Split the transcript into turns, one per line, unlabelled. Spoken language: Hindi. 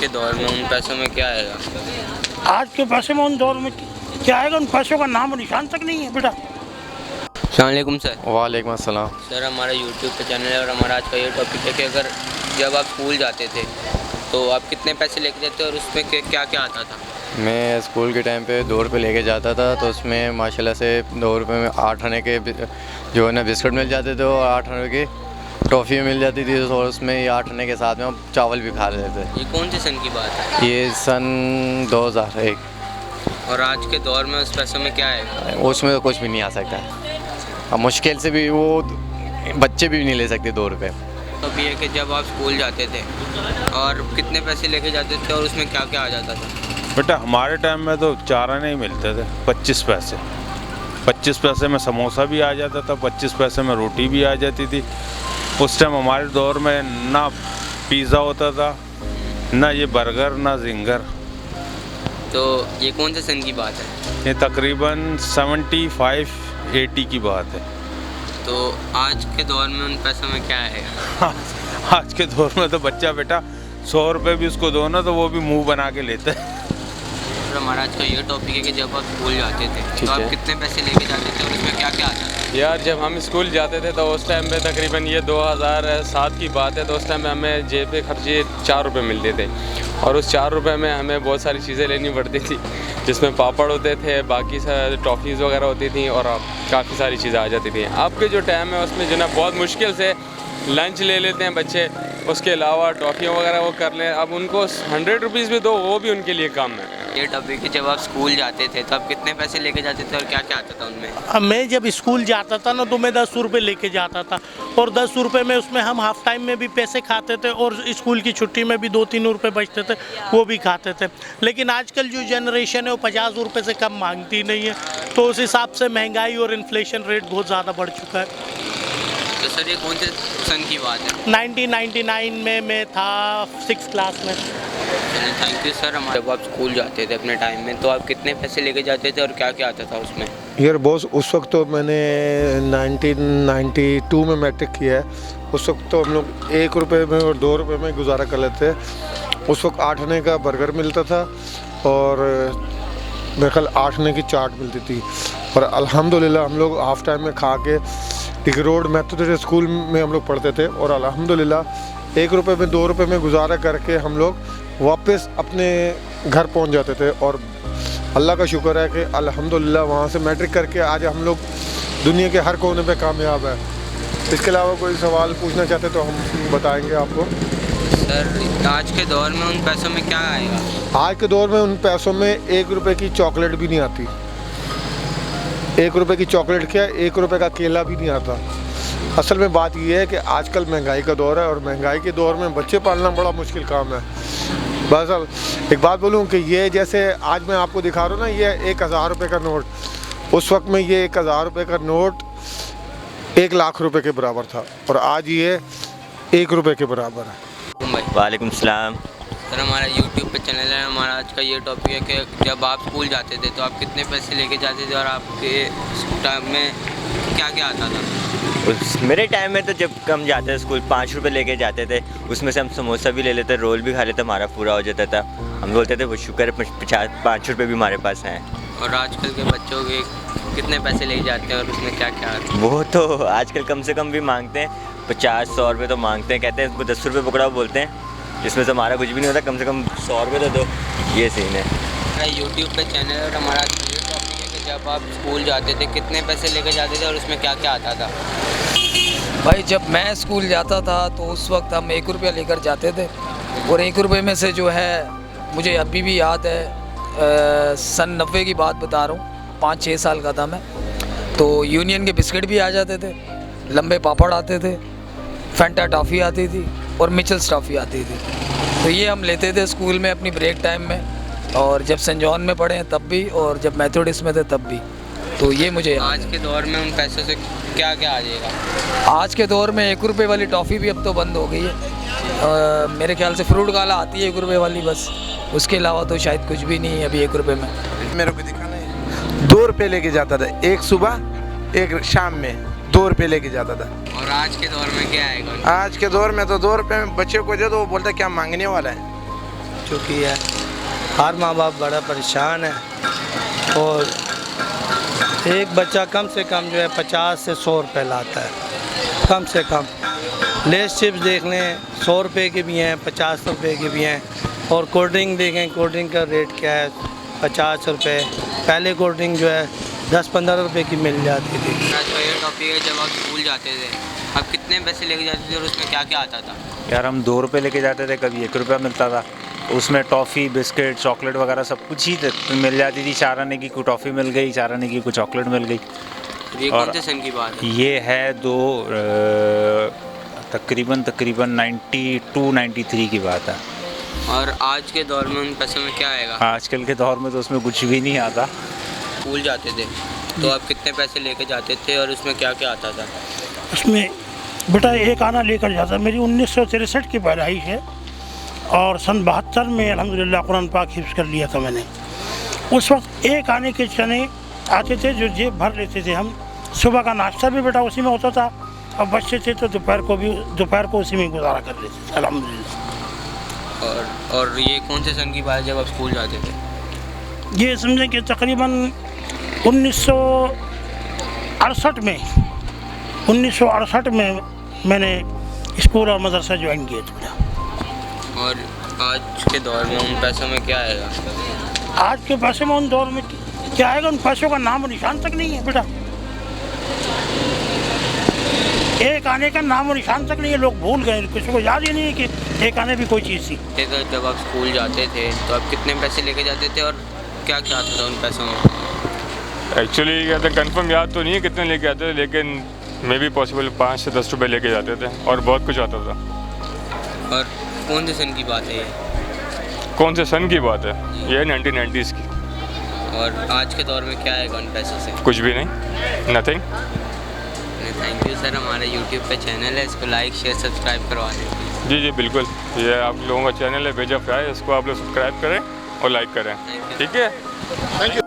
के दौर में उन पैसों में क्या आएगा?
आज के पैसे में उन दौर में क्या आएगा, उन पैसों का नाम और निशान तक नहीं है बेटा।
अस्सलाम वालेकुम सर।
वालेकुम अस्सलाम।
सर हमारा यूट्यूब पे चैनल है और हमारा आज का ये टॉपिक है कि अगर जब आप स्कूल जाते थे तो आप कितने पैसे लेके जाते और उसमें क्या क्या आता था?
मैं स्कूल के टाइम पे 2 रुपये लेके जाता था, तो उसमें माशाल्लाह से 2 रुपये में 8 आने के जो है ना बिस्कुट मिल जाते थे और 8 आने की टॉफ़ी मिल जाती थी, और उसमें ये 8 आने के साथ में हम चावल भी खा लेते थे।
ये कौन से सन की बात है?
ये सन 2001।
और आज के दौर में उस पैसों में क्या आएगा?
उसमें तो कुछ भी नहीं आ सकता, अब मुश्किल से भी वो बच्चे भी नहीं ले सकते 2 रुपये।
तो अभी है कि जब आप स्कूल जाते थे और कितने पैसे लेके जाते थे और उसमें क्या क्या आ जाता था?
बेटा हमारे टाइम में तो 4 आने ही मिलते थे, 25 पैसे। 25 पैसे में समोसा भी आ जाता था, 25 पैसे में रोटी भी आ जाती थी। उस टाइम हमारे दौर में ना पिज़्ज़ा होता था, ना ये बर्गर, ना जिंगर।
तो ये कौन से सन की बात है?
ये तकरीबन 75-80 की बात है।
तो आज के दौर में उन पैसों में क्या आएगा?
आज के दौर में तो बच्चा बेटा 100 रुपये भी उसको दो ना तो वो भी मुंह बना के लेता है।
तो हमारा आज का ये टॉपिक है कि जब आप स्कूल जाते थे
ठीक
तो आप
है।
कितने पैसे लेके जाते थे और उसमें क्या क्या आता था?
यार जब हम स्कूल जाते थे तो उस टाइम पे तकरीबन ये 2007 की बात है, तो उस टाइम में हमें जेब पे खर्चे 4 रुपये मिलते थे, और उस 4 रुपये में हमें बहुत सारी चीज़ें लेनी पड़ती थी, जिसमें पापड़ होते थे, बाकी टॉफ़ीज़ वगैरह होती थी और काफ़ी सारी चीज़ें आ जाती थी। अब के जो टाइम है उसमें जो ना बहुत मुश्किल से लंच ले लेते हैं बच्चे, उसके अलावा टॉफ़ियाँ वगैरह वो कर लें। अब उनको 100 रुपीज़ भी दो, वो भी उनके लिए कम है।
ये टॉपिक है जब आप स्कूल जाते थे तो आप कितने पैसे लेके जाते थे और क्या क्या आता था उनमें?
अब मैं जब स्कूल जाता था ना तो मैं 10 रुपये लेके जाता था, और 10 रुपये में उसमें हम हाफ टाइम में भी पैसे खाते थे और स्कूल की छुट्टी में भी 2-3 रुपये बचते थे, वो भी खाते थे। लेकिन आजकल जो जनरेशन है वो 50 रुपये से कम मांगती नहीं है, तो उस हिसाब से महंगाई और इन्फ्लेशन रेट बहुत ज़्यादा बढ़ चुका है।
तो सर ये कौन से सन की बात है?
1999 में मैं था 6th क्लास में।
चलिए थैंक यू सर। जब आप स्कूल जाते थे अपने टाइम में तो आप कितने पैसे लेके जाते थे और क्या क्या आता था उसमें?
यार बॉस, उस वक्त तो मैंने 1992 में मैट्रिक किया है। उस वक्त तो हम लोग 1 रुपये में और 2 रुपये में गुजारा कर लेते थे। उस वक्त 8 आने का बर्गर मिलता था और मेरे ख्याल 8 आने की चाट मिलती थी, और अल्हम्दुलिल्लाह हम लोग हाफ़ टाइम में खा के टिक रोड मेथोडिस्ट स्कूल में हम लोग पढ़ते थे, और अल्हम्दुलिल्लाह 1 रुपये में 2 रुपये में गुजारा करके हम लोग वापस अपने घर पहुंच जाते थे। और अल्लाह का शुक्र है कि अल्हम्दुलिल्लाह वहाँ से मैट्रिक करके आज हम लोग दुनिया के हर कोने पे कामयाब है। इसके अलावा कोई सवाल पूछना चाहते तो हम बताएंगे आपको।
सर आज के दौर में उन पैसों में क्या आएगा?
आज के दौर में उन पैसों में 1 रुपये की चॉकलेट भी नहीं आती। 1 रुपये की चॉकलेट क्या, 1 रुपये का केला भी नहीं आता। असल में बात यह है कि आजकल महंगाई का दौर है, और महंगाई के दौर में बच्चे पालना बड़ा मुश्किल काम है। बस अब एक बात बोलूँ कि ये जैसे आज मैं आपको दिखा रहा हूँ ना, ये 1000 रुपये का नोट, उस वक्त में ये 1000 रुपये का नोट 1 लाख रुपए के बराबर था, और आज ये 1 रुपये के बराबर है।
वालेकुम सलाम।
सर हमारा यूट्यूब पे चैनल है, हमारा आज का ये टॉपिक है कि जब आप स्कूल जाते थे तो आप कितने पैसे लेके जाते थे और आपके टाइम में क्या क्या आता था?
मेरे टाइम में तो जब हम जाते थे स्कूल 5 रुपये लेके जाते थे, उसमें से हम समोसा भी ले लेते, रोल भी खा लेते, हमारा पूरा हो जाता था। हम बोलते थे वो शुक्र है 5 रुपये भी हमारे पास हैं।
और आजकल के बच्चों के कितने पैसे लेके जाते हैं और उसमें क्या क्या आता है?
वो तो आजकल कम से कम भी मांगते हैं, 50-100 रुपये तो मांगते हैं, कहते हैं इसको 10 रुपये पकड़ाओ बोलते हैं, जिसमें से हमारा कुछ भी नहीं होता, कम से कम 100 रुपये तो दो। ये सीन है।
हमारा यूट्यूब पे चैनल है और हमारा ये टॉपिक है कि जब आप स्कूल जाते थे कितने पैसे लेके जाते थे और उसमें क्या क्या आता था?
भाई जब मैं स्कूल जाता था तो उस वक्त हम 1 रुपया लेकर जाते थे, और 1 रुपये में से जो है मुझे अभी भी याद है, सन 90 की बात बता रहा हूँ, 5-6 साल का था मैं, तो यूनियन के बिस्किट भी आ जाते थे, लंबे पापड़ आते थे, फैंटा टॉफ़ी आती थी और मिचल्स टॉफ़ी आती थी। तो ये हम लेते थे स्कूल में अपनी ब्रेक टाइम में, और जब सेंट जॉन में पढ़े हैं तब भी, और जब मेथोडिस्ट में थे तब भी। तो ये मुझे
आज के दौर में उन पैसों से क्या क्या आ जाएगा?
आज के दौर में 1 रुपये वाली टॉफ़ी भी अब तो बंद हो गई है। मेरे ख्याल से फ्रूट गाला आती है 1 रुपये वाली बस, उसके अलावा तो शायद कुछ भी नहीं है अभी 1 रुपये में।
मेरे को दिखाना है 2 रुपये लेके जाता था, एक सुबह एक शाम में 2 रुपये लेके जाता था।
और आज के दौर में क्या आएगा?
आज के दौर में तो 2 रुपये में बच्चे को दे दो, वो बोलता है क्या मांगने वाला है।
चुकी है। हर माँ बाप बड़ा परेशान है और एक बच्चा कम से कम जो है 50 से 100 रुपये लाता है, कम से कम। लेस चिप्स देख लें 100 रुपये के भी हैं, 50 रुपये के भी हैं। और कोल्ड ड्रिंक देखें, कोल्ड ड्रिंक का रेट क्या है, 50 रुपये। पहले कोल्ड ड्रिंक जो है 10-15 रुपये की मिल जाती थी।
आज का ये टॉपिक है, जब आप स्कूल जाते थे आप कितने पैसे लेके जाते थे और उसमें क्या क्या आता था?
यार हम 2 रुपये लेके जाते थे, कभी 1 रुपया मिलता था। उसमें टॉफ़ी, बिस्किट, चॉकलेट वगैरह सब कुछ ही मिल जाती थी। 4 आने की कोई टॉफ़ी मिल गई, 4 आने की कोई चॉकलेट मिल गई।
ये कौन से सन की बात है?
ये है तकरीबन 92-93 की बात है।
और आज के दौर में उन पैसों में क्या आएगा?
आजकल के दौर में तो उसमें कुछ भी नहीं आता।
स्कूल जाते थे तो आप कितने पैसे लेके जाते थे और उसमें क्या क्या आता था?
उसमें बेटा एक आना लेकर जाता। मेरी 1963 की पैदाइश है और सन 72 में अल्हम्दुलिल्लाह कुरान पाक हिफ्ज़ कर लिया था मैंने। उस वक्त एक आने के चने आते थे जो जेब भर लेते थे हम। सुबह का नाश्ता भी बेटा उसी में होता था और बच्चे थे तो दोपहर को उसी में गुजारा कर लेते थे अल्हम्दुलिल्लाह।
और ये कौन से सन की बात है जब आप स्कूल जाते थे?
ये समझें कि तकरीबन 1968 में मैंने स्कूल और मदरसा ज्वाइन किया था।
और आज के दौर में उन पैसों में क्या आएगा?
आज के पैसे में उन दौर में क्या आएगा? उन पैसों का नाम और निशान तक नहीं है बेटा। एक आने का नाम और निशान तक नहीं है, लोग भूल गए, किसी को याद ही नहीं है कि एक आने भी कोई चीज़ थी।
जब आप स्कूल जाते थे तो आप कितने पैसे लेके जाते थे और क्या क्या आता था उन पैसों में?
एक्चुअली कहते हैं कंफर्म याद तो नहीं है कितने लेके आते थे, लेकिन मे बी पॉसिबल 5 से 10 रुपये लेके जाते थे और बहुत कुछ आता था।
और कौन से सन की बात है ये?
कौन से सन की बात है? ये 1990s की।
और आज के दौर में क्या आएगा उन पैसों से?
कुछ भी नहीं, नथिंग।
Thank you sir. हमारे यूट्यूब पे चैनल है, इसको लाइक शेयर सब्सक्राइब करवा दें।
जी जी बिल्कुल, ये आप लोगों का चैनल है बेजा फ्राई, इसको आप लोग सब्सक्राइब करें और लाइक करें, ठीक है?
Thank you.